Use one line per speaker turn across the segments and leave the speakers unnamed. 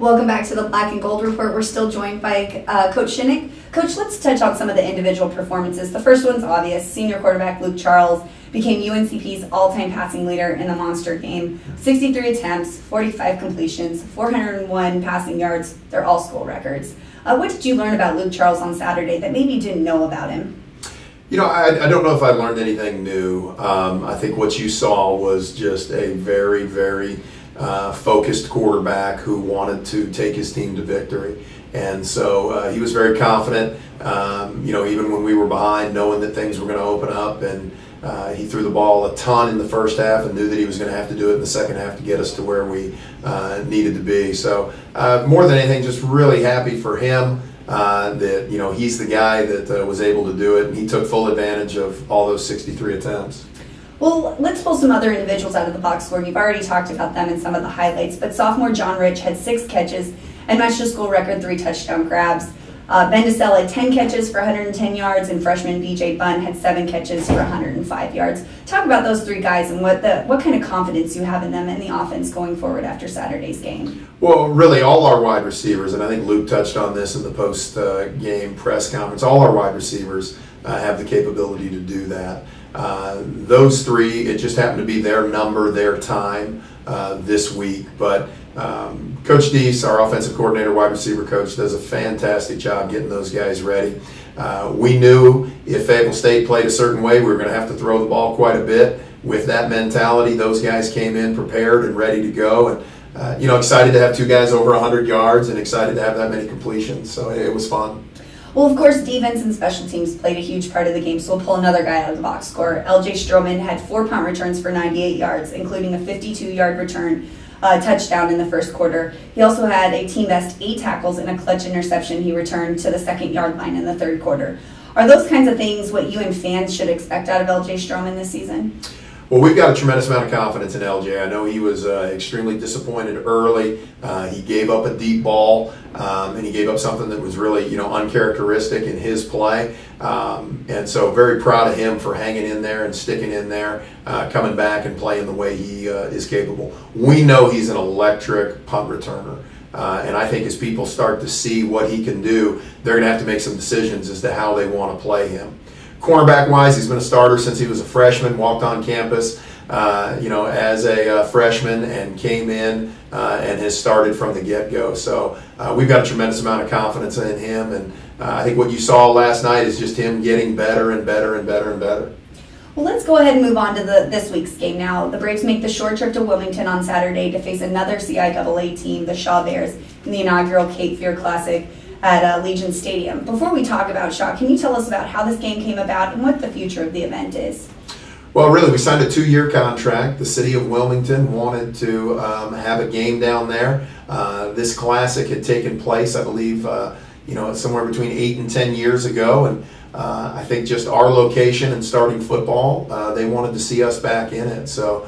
Welcome back to the Black and Gold Report. We're still joined by Coach Shinnick. Coach, let's touch on some of the individual performances. The first one's obvious. Senior quarterback Luke Charles became UNCP's all-time passing leader in the Monster game. 63 attempts, 45 completions, 401 passing yards. They're all school records. What did you learn about Luke Charles on Saturday that maybe you didn't know about him?
You know, I don't know if I learned anything new. I think what you saw was just a very, very focused quarterback who wanted to take his team to victory. And so he was very confident, even when we were behind, knowing that things were going to open up. And he threw the ball a ton in the first half and knew that he was going to have to do it in the second half to get us to where we needed to be. So more than anything, just really happy for him that, he's the guy that was able to do it. And he took full advantage of all those 63 attempts.
Well, let's pull some other individuals out of the box score. You've already talked about them in some of the highlights, but sophomore John Rich had 6 catches and matched the school record 3 touchdown grabs. Ben DeSelle had 10 catches for 110 yards, and freshman BJ Bunn had 7 catches for 105 yards. Talk about those 3 guys and what kind of confidence you have in them and the offense going forward after Saturday's game.
Well, really, all our wide receivers, and I think Luke touched on this in the post-game press conference, all our wide receivers have the capability to do that. Those 3, it just happened to be their number, their time this week. But Coach Deese, our offensive coordinator, wide receiver coach, does a fantastic job getting those guys ready. We knew if Fayetteville State played a certain way, we were going to have to throw the ball quite a bit. With that mentality, those guys came in prepared and ready to go. And, excited to have 2 guys over 100 yards and excited to have that many completions. So it was fun.
Well, of course, defense and special teams played a huge part of the game, so we'll pull another guy out of the box score. LJ Stroman had 4 punt returns for 98 yards, including a 52-yard return touchdown in the first quarter. He also had a team best 8 tackles and a clutch interception he returned to the 2nd-yard line in the 3rd quarter. Are those kinds of things what you and fans should expect out of LJ Stroman this season?
Well, we've got a tremendous amount of confidence in LJ. I know he was extremely disappointed early. He gave up a deep ball, and he gave up something that was really, uncharacteristic in his play. And so very proud of him for hanging in there and sticking in there, coming back and playing the way he is capable. We know he's an electric punt returner. And I think as people start to see what he can do, they're going to have to make some decisions as to how they want to play him. Cornerback-wise, he's been a starter since he was a freshman, walked on campus, as a freshman and came in and has started from the get-go. So we've got a tremendous amount of confidence in him, and I think what you saw last night is just him getting better and better and better and better.
Well, let's go ahead and move on to this week's game now. The Braves make the short trip to Wilmington on Saturday to face another CIAA team, the Shaw Bears, in the inaugural Cape Fear Classic at Legion Stadium. Before we talk about Shaw, can you tell us about how this game came about and what the future of the event is?
Well, really, we signed a 2-year contract. The city of Wilmington wanted to have a game down there. This classic had taken place, I believe, somewhere between 8 and 10 years ago, and I think just our location and starting football, they wanted to see us back in it. So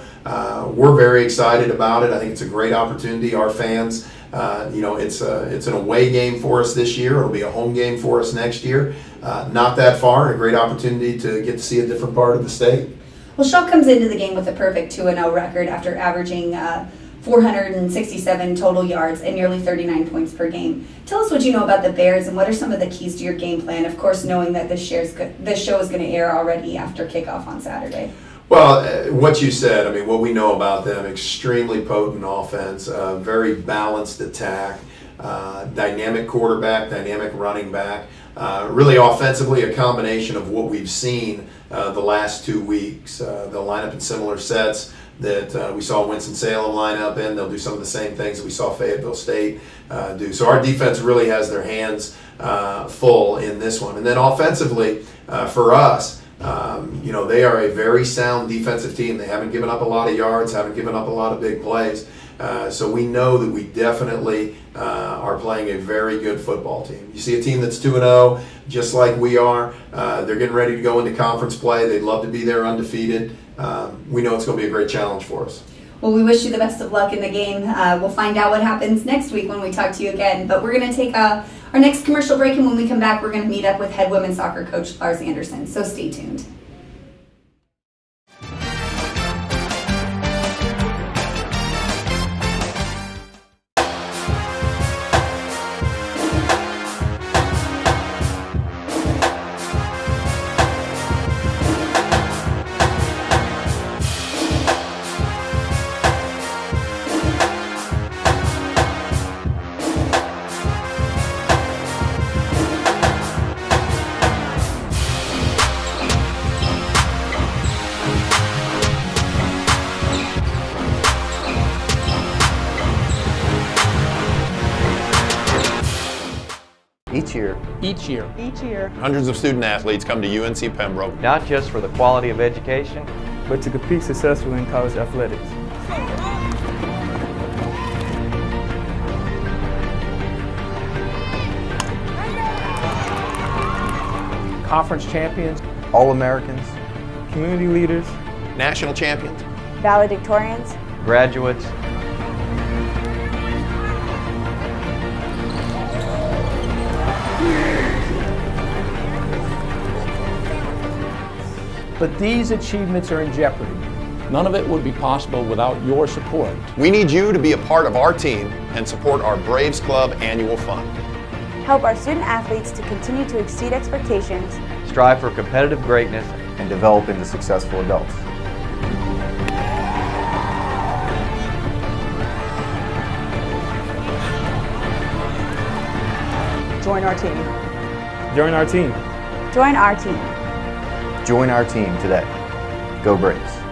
we're very excited about it. I think it's a great opportunity. Our fans, it's an away game for us this year. It'll be a home game for us next year. Not that far, and a great opportunity to get to see a different part of the state.
Well, Shaw comes into the game with a perfect 2-0 record after averaging 467 total yards and nearly 39 points per game. Tell us what you know about the Bears and what are some of the keys to your game plan, of course knowing that this show is going to air already after kickoff on Saturday.
Well, what you said, what we know about them, extremely potent offense, very balanced attack, dynamic quarterback, dynamic running back, really offensively a combination of what we've seen the last 2 weeks. They'll line up in similar sets that we saw Winston-Salem line up in. They'll do some of the same things that we saw Fayetteville State do. So our defense really has their hands full in this one. And then offensively, for us, they are a very sound defensive team. They haven't given up a lot of yards, haven't given up a lot of big plays. So we know that we definitely are playing a very good football team. You see a team that's 2-0, just like we are. They're getting ready to go into conference play. They'd love to be there undefeated. We know it's going to be a great challenge for us.
Well, we wish you the best of luck in the game. We'll find out what happens next week when we talk to you again. But we're going to take our next commercial break, and when we come back, we're going to meet up with head women's soccer coach Lars Anderson. So stay tuned.
each year.
Each year.
Each year.
Hundreds of student athletes come to UNC Pembroke.
Not just for the quality of education,
but to compete successfully in college athletics.
Conference champions.
All-Americans,
Community leaders,
National champions.
Valedictorians.
graduates,
But these achievements are in jeopardy. None of it would be possible without your support.
We need you to be a part of our team and support our Braves Club annual fund.
Help our student athletes to continue to exceed expectations.
strive for competitive greatness, and develop into successful adults.
Join our team.
join our team.
Join our team.
Join our team today. Go Braves!